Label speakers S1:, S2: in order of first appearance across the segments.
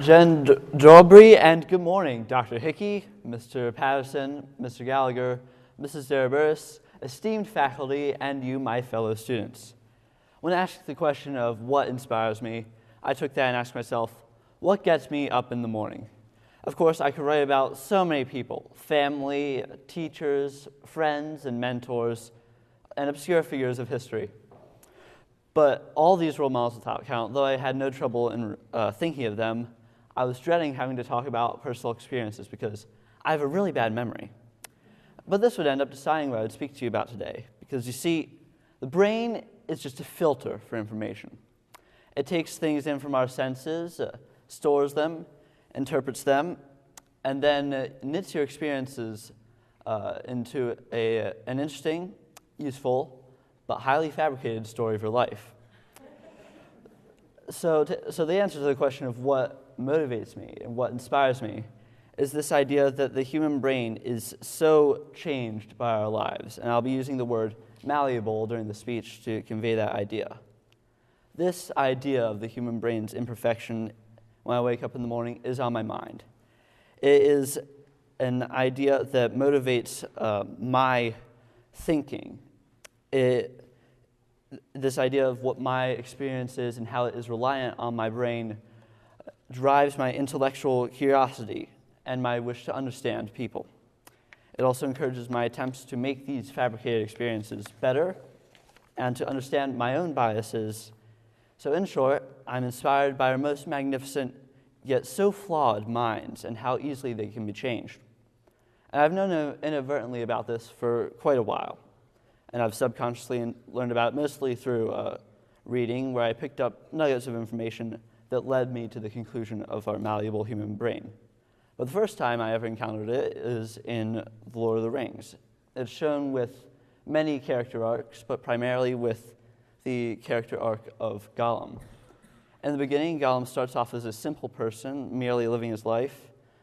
S1: Jen Dobry, and good morning, Dr. Hickey, Mr. Patterson, Mr. Gallagher, Mrs. Deraburis, esteemed faculty, and you, my fellow students. When asked the question of what inspires me, I took that and asked myself, what gets me up in the morning? Of course, I could write about so many people, family, teachers, friends, and mentors, and obscure figures of history. But all these role models without count, though I had no trouble in thinking of them, I was dreading having to talk about personal experiences because I have a really bad memory. But this would end up deciding what I would speak to you about today, because you see, the brain is just a filter for information. It takes things in from our senses, stores them, interprets them, and then knits your experiences into an interesting, useful, but highly fabricated story of your life. So the answer to the question of what motivates me and what inspires me is this idea that the human brain is so changed by our lives, and I'll be using the word malleable during the speech to convey that idea. This idea of the human brain's imperfection when I wake up in the morning is on my mind. It is an idea that motivates my thinking. This idea of what my experience is and how it is reliant on my brain drives my intellectual curiosity and my wish to understand people. It also encourages my attempts to make these fabricated experiences better and to understand my own biases. So in short, I'm inspired by our most magnificent yet so flawed minds and how easily they can be changed. And I've known inadvertently about this for quite a while. And I've subconsciously learned about it mostly through reading, where I picked up nuggets of information that led me to the conclusion of our malleable human brain. But the first time I ever encountered it is in The Lord of the Rings. It's shown with many character arcs, but primarily with the character arc of Gollum. In the beginning, Gollum starts off as a simple person, merely living his life,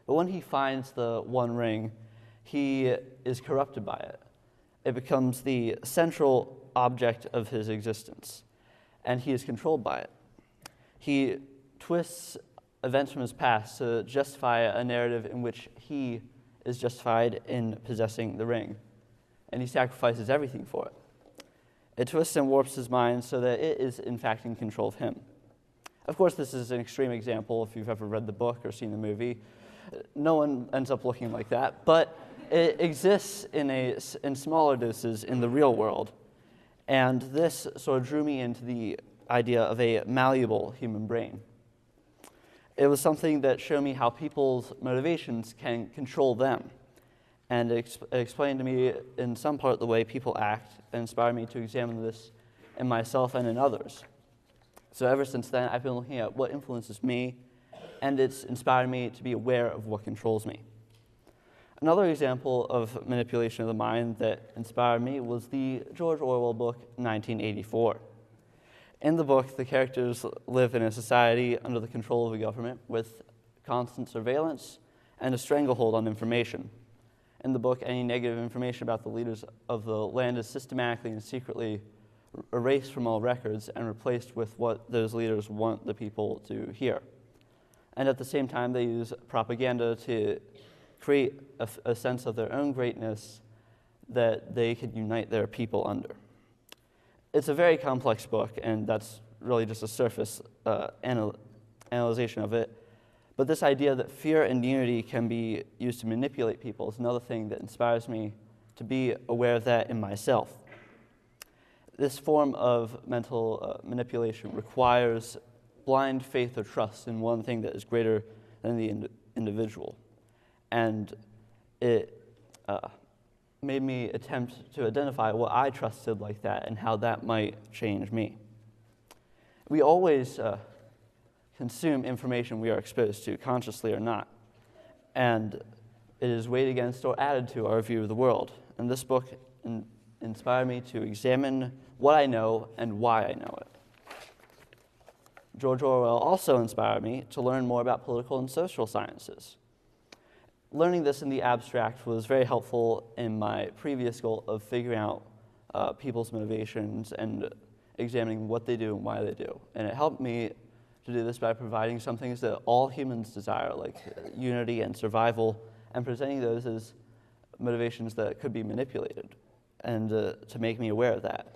S1: but when he finds the One Ring, he is corrupted by it. It becomes the central object of his existence, and he is controlled by it. He twists events from his past to justify a narrative in which he is justified in possessing the ring, and he sacrifices everything for it. It twists and warps his mind so that it is, in fact, in control of him. Of course, this is an extreme example if you've ever read the book or seen the movie. No one ends up looking like that, but it exists in smaller doses in the real world, and this sort of drew me into the idea of a malleable human brain. It was something that showed me how people's motivations can control them, and it explained to me in some part the way people act and inspired me to examine this in myself and in others. So ever since then, I've been looking at what influences me, and it's inspired me to be aware of what controls me. Another example of manipulation of the mind that inspired me was the George Orwell book, 1984. In the book, the characters live in a society under the control of the government with constant surveillance and a stranglehold on information. In the book, any negative information about the leaders of the land is systematically and secretly erased from all records and replaced with what those leaders want the people to hear. And at the same time, they use propaganda to create a sense of their own greatness that they could unite their people under. It's a very complex book, and that's really just a surface analyzation of it. But this idea that fear and unity can be used to manipulate people is another thing that inspires me to be aware of that in myself. This form of mental manipulation requires blind faith or trust in one thing that is greater than the individual. And it made me attempt to identify what I trusted like that and how that might change me. We always consume information we are exposed to, consciously or not, and it is weighed against or added to our view of the world. And this book inspired me to examine what I know and why I know it. George Orwell also inspired me to learn more about political and social sciences. Learning this in the abstract was very helpful in my previous goal of figuring out people's motivations and examining what they do and why they do. And it helped me to do this by providing some things that all humans desire, like unity and survival, and presenting those as motivations that could be manipulated, and to make me aware of that.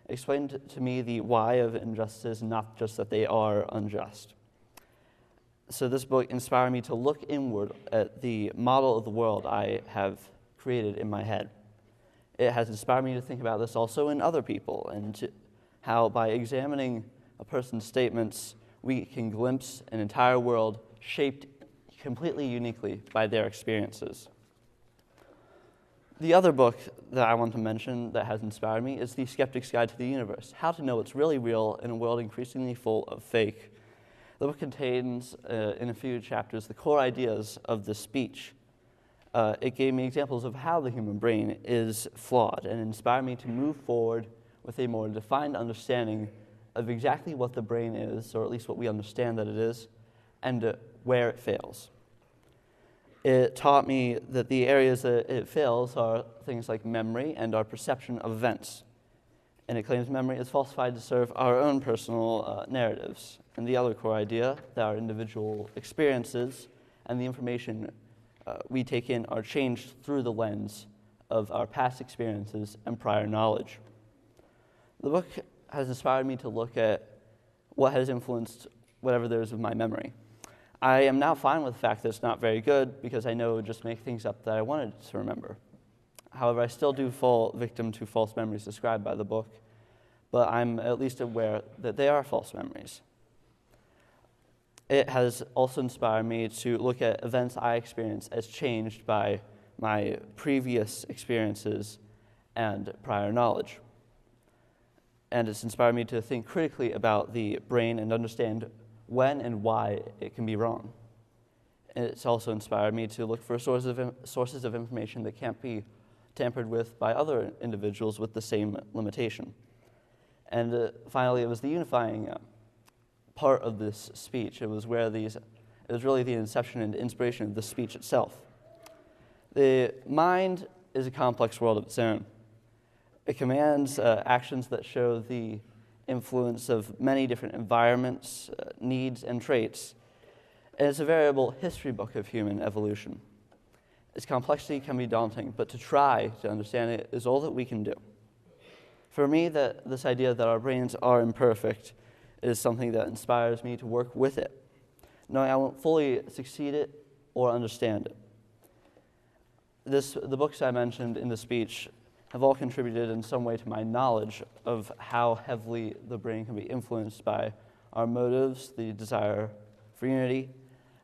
S1: It explained to me the why of injustices, not just that they are unjust. So this book inspired me to look inward at the model of the world I have created in my head. It has inspired me to think about this also in other people, and how by examining a person's statements, we can glimpse an entire world shaped completely uniquely by their experiences. The other book that I want to mention that has inspired me is The Skeptic's Guide to the Universe, How to Know What's Really Real in a World Increasingly Full of Fake. The book contains, in a few chapters, the core ideas of the speech. It gave me examples of how the human brain is flawed and inspired me to move forward with a more defined understanding of exactly what the brain is, or at least what we understand that it is, and where it fails. It taught me that the areas that it fails are things like memory and our perception of events. And it claims memory is falsified to serve our own personal narratives. And the other core idea, that our individual experiences and the information we take in are changed through the lens of our past experiences and prior knowledge. The book has inspired me to look at what has influenced whatever there is of my memory. I am now fine with the fact that it's not very good, because I know it would just make things up that I wanted to remember. However, I still do fall victim to false memories described by the book, but I'm at least aware that they are false memories. It has also inspired me to look at events I experience as changed by my previous experiences and prior knowledge. And it's inspired me to think critically about the brain and understand when and why it can be wrong. And it's also inspired me to look for sources of information that can't be tampered with by other individuals with the same limitation. And finally, it was the unifying part of this speech. It was really the inception and inspiration of the speech itself. The mind is a complex world of its own. It commands actions that show the influence of many different environments, needs, and traits. And it's a veritable history book of human evolution. Its complexity can be daunting, but to try to understand it is all that we can do. For me, this idea that our brains are imperfect is something that inspires me to work with it, knowing I won't fully succeed it or understand it. The books I mentioned in the speech have all contributed in some way to my knowledge of how heavily the brain can be influenced by our motives, the desire for unity,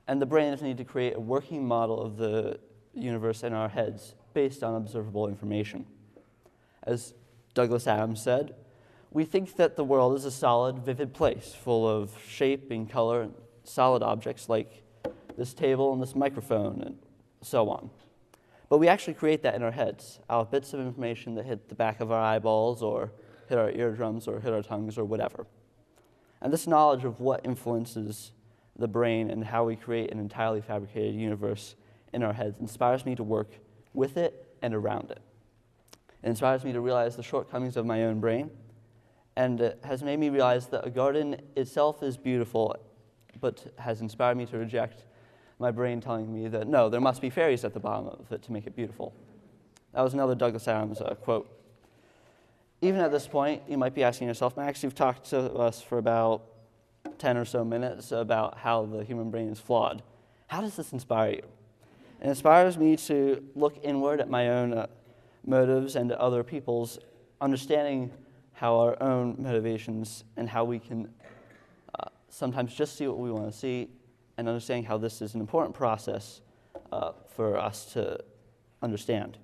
S1: and the brain's need to create a working model of the universe in our heads based on observable information. As Douglas Adams said, we think that the world is a solid, vivid place full of shape and color and solid objects like this table and this microphone and so on. But we actually create that in our heads, out of bits of information that hit the back of our eyeballs or hit our eardrums or hit our tongues or whatever. And this knowledge of what influences the brain and how we create an entirely fabricated universe in our heads inspires me to work with it and around it. It inspires me to realize the shortcomings of my own brain, and it has made me realize that a garden itself is beautiful, but has inspired me to reject my brain telling me that, no, there must be fairies at the bottom of it to make it beautiful. That was another Douglas Adams quote. Even at this point, you might be asking yourself, Max, you've talked to us for about 10 or so minutes about how the human brain is flawed. How does this inspire you? It inspires me to look inward at my own motives and other people's, understanding how our own motivations and how we can sometimes just see what we want to see, and understanding how this is an important process for us to understand.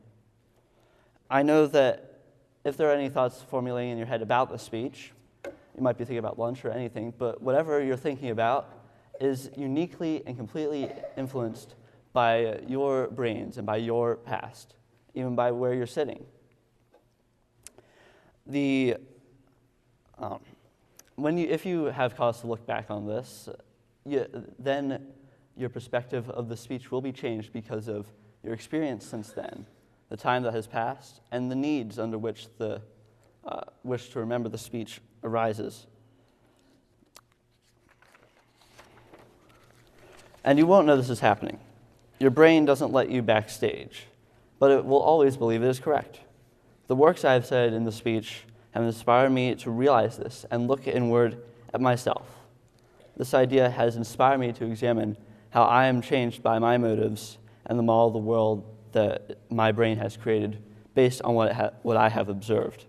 S1: I know that if there are any thoughts formulating in your head about the speech, you might be thinking about lunch or anything, but whatever you're thinking about is uniquely and completely influenced by your brains and by your past, even by where you're sitting. If you have cause to look back on this, then your perspective of the speech will be changed because of your experience since then, the time that has passed, and the needs under which the wish to remember the speech arises. And you won't know this is happening. Your brain doesn't let you backstage, but it will always believe it is correct. The works I have said in the speech have inspired me to realize this and look inward at myself. This idea has inspired me to examine how I am changed by my motives and the model of the world that my brain has created based on what I have observed.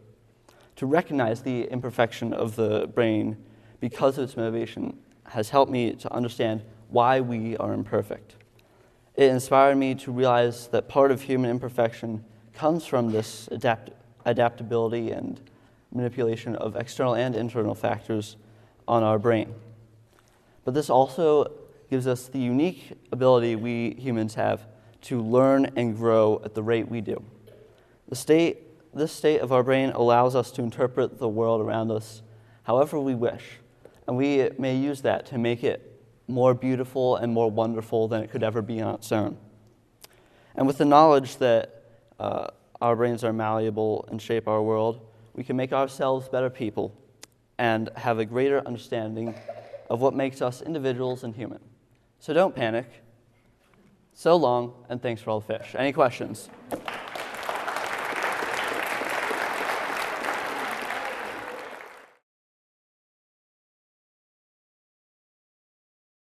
S1: To recognize the imperfection of the brain because of its motivation has helped me to understand why we are imperfect. It inspired me to realize that part of human imperfection comes from this adaptability and manipulation of external and internal factors on our brain. But this also gives us the unique ability we humans have to learn and grow at the rate we do. This state of our brain allows us to interpret the world around us however we wish, and we may use that to make it more beautiful and more wonderful than it could ever be on its own. And with the knowledge that our brains are malleable and shape our world, we can make ourselves better people and have a greater understanding of what makes us individuals and human. So don't panic. So long, and thanks for all the fish. Any questions?